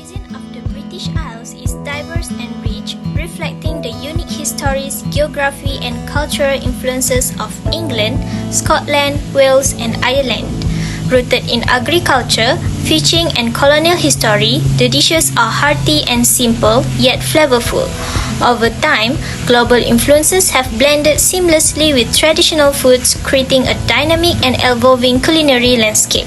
cuisine of the British Isles is diverse and rich, reflecting the unique histories, geography, and cultural influences of England, Scotland, Wales, and Ireland. Rooted in agriculture, fishing, and colonial history, the dishes are hearty and simple, yet flavorful. Over time, global influences have blended seamlessly with traditional foods, creating a dynamic and evolving culinary landscape.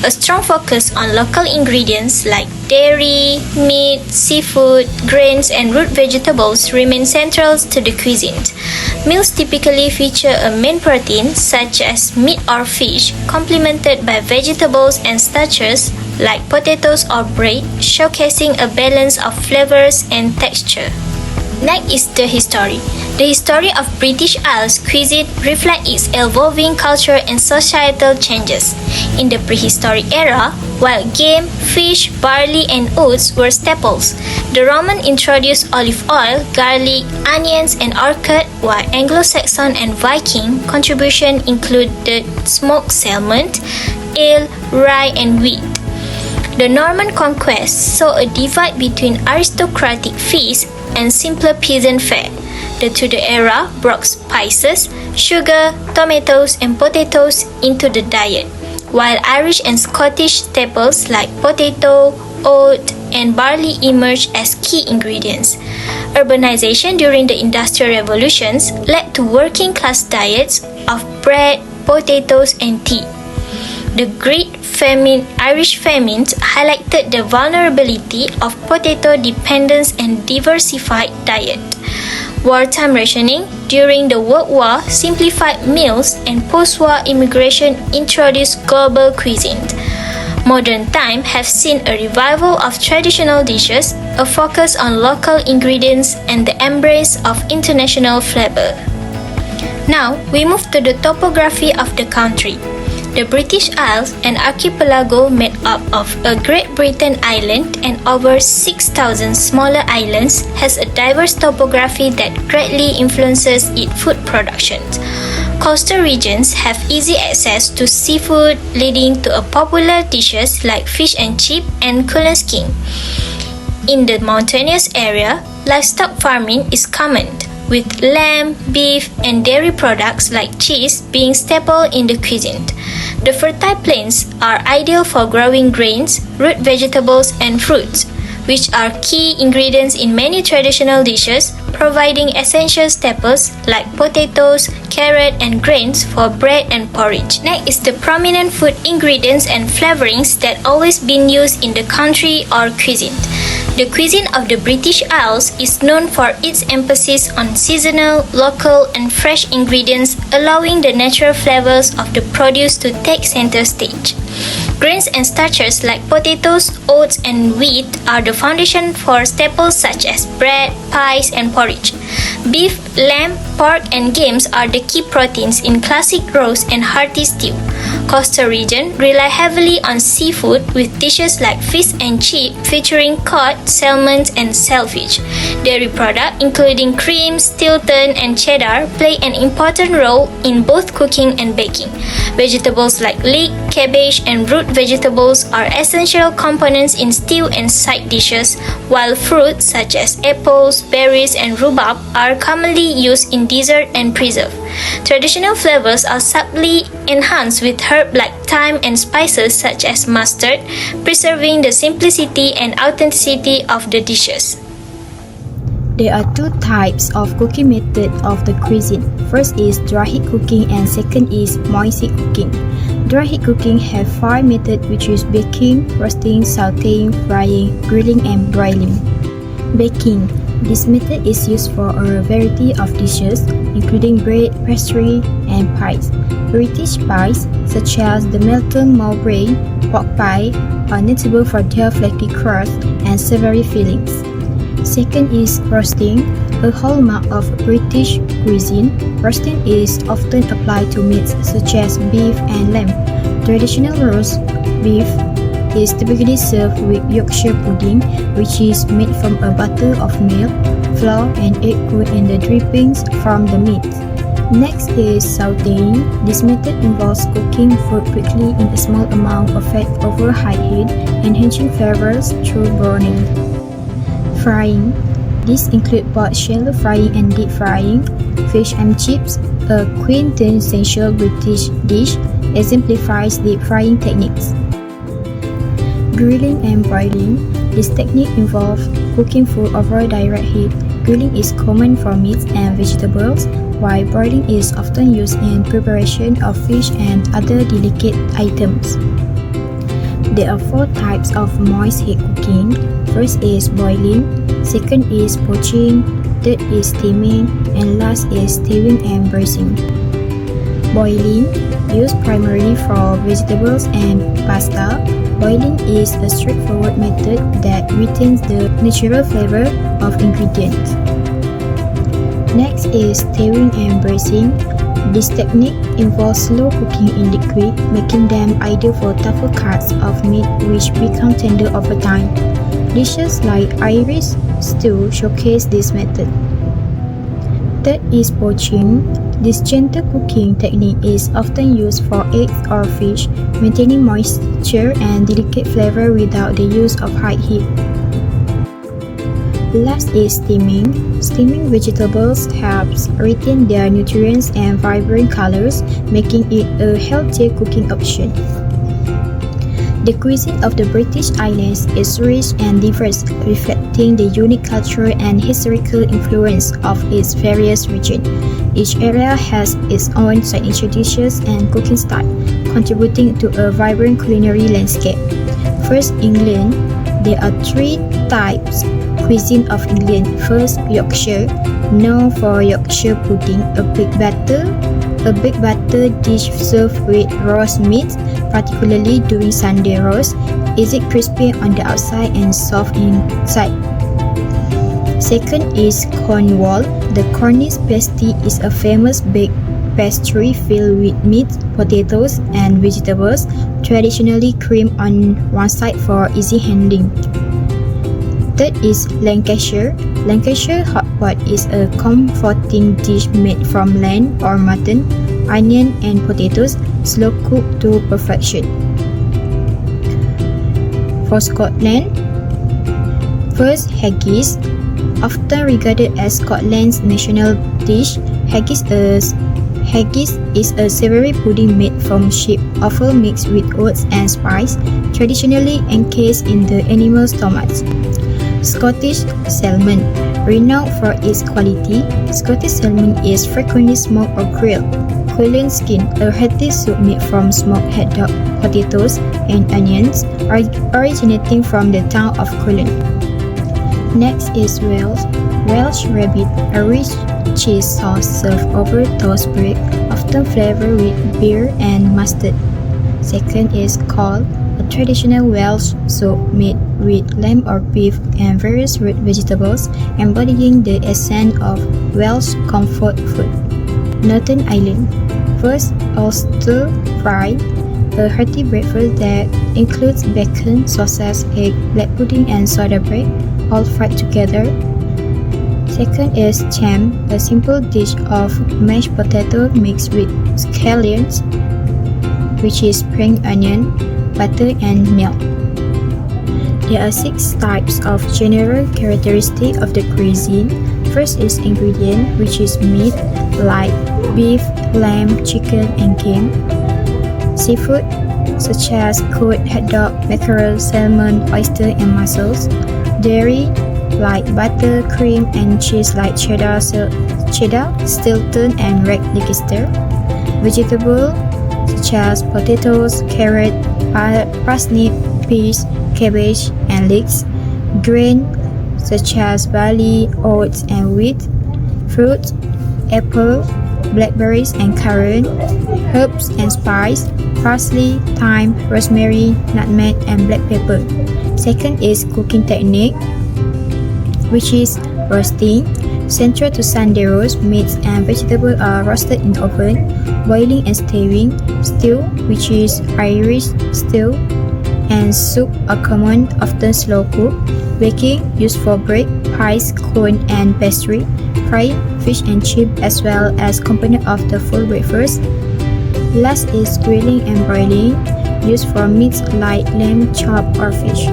A strong focus on local ingredients like dairy, meat, seafood, grains, and root vegetables remain central to the cuisine. Meals typically feature a main protein, such as meat or fish, complemented by vegetables and starches like potatoes or bread, showcasing a balance of flavors and texture. Next is the history. The history of British Isles cuisine reflects its evolving culture and societal changes. In the prehistoric era, while game, fish, barley, and oats were staples, the Roman introduced olive oil, garlic, onions, and orchid, while Anglo-Saxon and Viking contribution included smoked salmon, ale, rye, and wheat. The Norman conquest saw a divide between aristocratic feasts and simpler peasant fare. The Tudor era brought spices, sugar, tomatoes, and potatoes into the diet, while Irish and Scottish staples like potato, oat, and barley emerged as key ingredients. Urbanization during the Industrial Revolutions led to working-class diets of bread, potatoes, and tea. The Great Irish famine highlighted the vulnerability of potato dependence and diversified diet. Wartime rationing during the World War simplified meals, and post-war immigration introduced global cuisine. Modern times have seen a revival of traditional dishes, a focus on local ingredients, and the embrace of international flavor. Now, we move to the topography of the country. The British Isles, an archipelago made up of a Great Britain island and over 6,000 smaller islands, has a diverse topography that greatly influences its food production. Coastal regions have easy access to seafood, leading to popular dishes like fish and chips and cooler skin. In the mountainous area, livestock farming is common, with lamb, beef, and dairy products like cheese being staple in the cuisine. The fertile plains are ideal for growing grains, root vegetables, and fruits, which are key ingredients in many traditional dishes, providing essential staples like potatoes, carrot, and grains for bread and porridge. Next is the prominent food ingredients and flavorings that always been used in the country or cuisine. The cuisine of the British Isles is known for its emphasis on seasonal, local, and fresh ingredients, allowing the natural flavors of the produce to take center stage. Grains and starches like potatoes, oats, and wheat are the foundation for staples such as bread, pies, and porridge. Beef, lamb, pork, and games are the key proteins in classic roast and hearty stew. Coastal region rely heavily on seafood with dishes like fish and chips featuring cod, salmon, and shellfish. Dairy products including cream, Stilton, and cheddar play an important role in both cooking and baking. Vegetables like leek, cabbage, and root vegetables are essential components in stew and side dishes, while fruits such as apples, berries, and rhubarb are commonly used in dessert and preserve. Traditional flavors are subtly enhanced with herbs like thyme and spices such as mustard, preserving the simplicity and authenticity of the dishes. There are two types of cooking method of the cuisine. First is dry heat cooking and second is moist heat cooking. Dry heat cooking have 5 methods, which is baking, roasting, sautéing, frying, grilling, and broiling. Baking. This method is used for a variety of dishes, including bread, pastry, and pies. British pies, such as the Melton Mowbray pork pie, are notable for their flaky crust and savory fillings. Second is roasting, a hallmark of British cuisine. Roasting is often applied to meats such as beef and lamb. Traditional roast beef is typically served with Yorkshire pudding, which is made from a butter of milk, flour, and egg cooked in the drippings from the meat. Next is sautéing. This method involves cooking food quickly in a small amount of fat over high heat enhancing flavors through browning. Frying. These include both shallow frying and deep frying. Fish and chips, a quintessential British dish, exemplifies deep frying techniques. Grilling and broiling. This technique involves cooking food over direct heat. Grilling is common for meats and vegetables, while broiling is often used in preparation of fish and other delicate items. There are 4 types of moist heat cooking. First is boiling, second is poaching, third is steaming, and last is stewing and braising. Boiling, used primarily for vegetables and pasta. Boiling is a straightforward method that retains the natural flavor of ingredients. Next is stewing and braising. This technique involves slow cooking in liquid, making them ideal for tougher cuts of meat which become tender over time. Dishes like Irish stew showcase this method. Third is poaching. This gentle cooking technique is often used for eggs or fish, maintaining moisture and delicate flavor without the use of high heat. Last is steaming. Steaming vegetables helps retain their nutrients and vibrant colors, making it a healthier cooking option. The cuisine of the British Islands is rich and diverse, reflecting the unique cultural and historical influence of its various regions. Each area has its own signature dishes and cooking style, contributing to a vibrant culinary landscape. First, England. There are 3 types cuisine of England. First, Yorkshire, known for Yorkshire pudding, a baked batter dish served with roast meat, particularly during Sunday roast. Is it crispy on the outside and soft inside? Second is Cornwall. The Cornish pasty is a famous baked pastry filled with meat, potatoes, and vegetables, traditionally cream on one side for easy handling. Third is Lancashire. Lancashire hot pot is a comforting dish made from lamb or mutton, onion, and potatoes, slow cooked to perfection. For Scotland, first haggis. Often regarded as Scotland's national dish, haggis is a savory pudding made from sheep offal mixed with oats and spice, traditionally encased in the animal's stomachs. Scottish salmon. Renowned for its quality, Scottish salmon is frequently smoked or grilled. Cullen skin, a hearty soup made from smoked haddock, potatoes, and onions, originating from the town of Cullen. Next is Welsh rabbit, a rich cheese sauce served over toast bread, often flavored with beer and mustard. Second is Caul, a traditional Welsh soup made with lamb or beef and various root vegetables, embodying the essence of Welsh comfort food. Northern Ireland. First, Ulster fry, a hearty breakfast that includes bacon, sausage, egg, black pudding, and soda bread, all fried together. Second is cham, a simple dish of mashed potato mixed with scallions, which is spring onion, butter, and milk. There are 6 types of general characteristics of the cuisine. First is ingredient, which is meat like beef, lamb, chicken, and game. Seafood, such as cod, haddock, mackerel, salmon, oyster, and mussels. Dairy, like butter, cream, and cheese like cheddar, Stilton, and Red Leicester. Vegetable, such as potatoes, carrot, parsnip, peas, cabbage, and leeks. Grain, such as barley, oats, and wheat. Fruit, apple, blackberries, and currant. Herbs and spice, parsley, thyme, rosemary, nutmeg, and black pepper. Second is cooking technique, which is roasting. Central to Sunday roast, meats and vegetables are roasted in the oven. Boiling and stewing. Stew, which is Irish stew, and soup are common, often slow cooked. Baking, used for bread, pies, cone, and pastry. Frying, fish and chip, as well as component of the full breakfast. Last is grilling and broiling. used for meats like lamb chop or fish.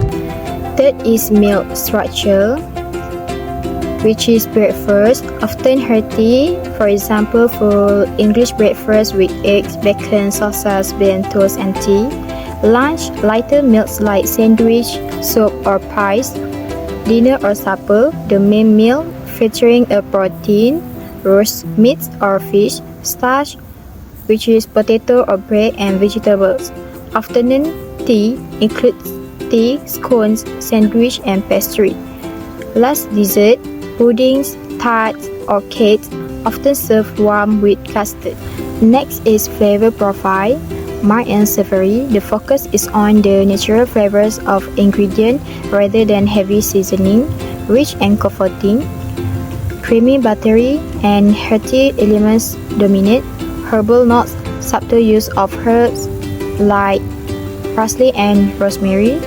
Third is meal structure, which is breakfast, often hearty, for example full English breakfast with eggs, bacon, sauces, bentos and tea. Lunch, lighter meals like sandwich, soup or pies. Dinner or supper, the main meal featuring a protein, roast meat or fish, starch, which is potato or bread and vegetables. Afternoon tea includes tea, scones, sandwich and pastry. Last dessert, puddings, tarts or cakes, often served warm with custard. Next is flavor profile. Mild and savory, the focus is on the natural flavors of ingredients rather than heavy seasoning. Rich and comforting, creamy, buttery, and hearty elements dominate. Herbal notes, subtle use of herbs like parsley and rosemary.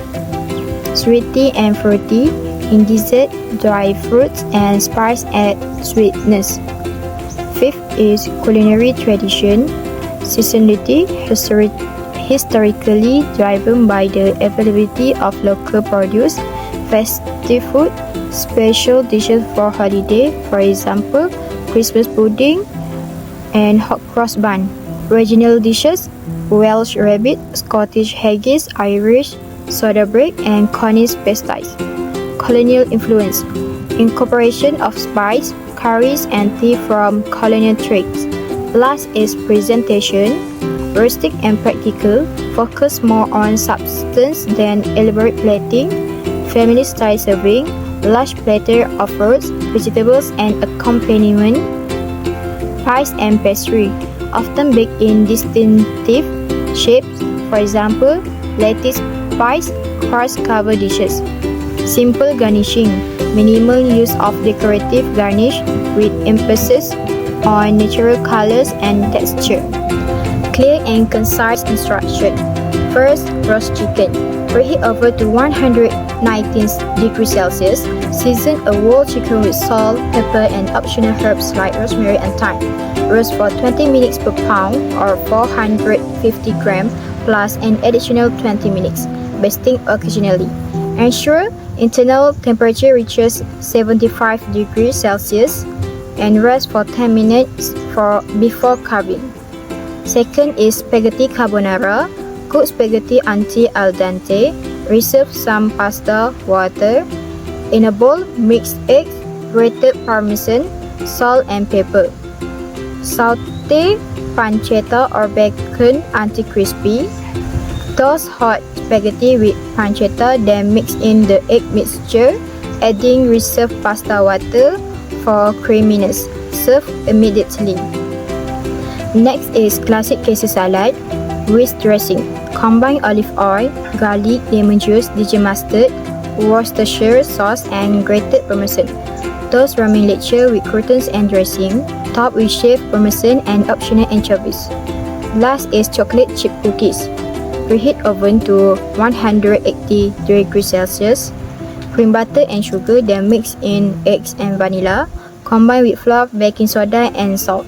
Sweety and fruity, in dessert, dry fruits and spice add sweetness. Fifth is culinary tradition. Seasonality, historically driven by the availability of local produce. Festive food, special dishes for holiday, for example, Christmas pudding and hot cross bun. Regional dishes, Welsh rabbit, Scottish haggis, Irish soda bread, and Cornish pasties. Colonial influence, incorporation of spice, curries, and tea from colonial trades. Last is presentation, rustic and practical, focus more on substance than elaborate plating. Family-style serving, large platter of fruits, vegetables, and accompaniment. Pies and pastry, often baked in distinctive shapes, for example, lattice pies, crust-covered dishes. Simple garnishing, minimal use of decorative garnish with emphasis on natural colors and texture. Clear and concise instruction. First, roast chicken. Preheat over to 119 degrees Celsius. Season a whole chicken with salt, pepper, and optional herbs like rosemary and thyme. Roast for 20 minutes per pound or 450 grams plus an additional 20 minutes, basting occasionally. Ensure internal temperature reaches 75 degrees Celsius and rest for 10 minutes before carving. Second is spaghetti carbonara. Cook spaghetti until al dente. Reserve some pasta water. In a bowl, mix eggs, grated parmesan, salt and pepper. Saute pancetta or bacon until crispy. Toast hot spaghetti with pancetta, then mix in the egg mixture, adding reserved pasta water for creaminess. Serve immediately. Next is classic Caesar salad with dressing. Combine olive oil, garlic, lemon juice, Dijon mustard, Worcestershire sauce, and grated parmesan. Toast Roman leche with croutons and dressing. Top with shaved parmesan and optional anchovies. Last is chocolate chip cookies. Preheat oven to 180 degrees Celsius. Cream butter and sugar, then mix in eggs and vanilla. Combine with flour, baking soda, and salt.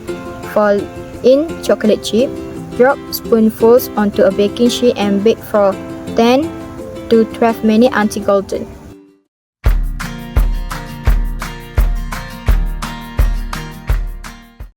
Fold in chocolate chip. Drop spoonfuls onto a baking sheet and bake for 10 to 12 minutes until golden.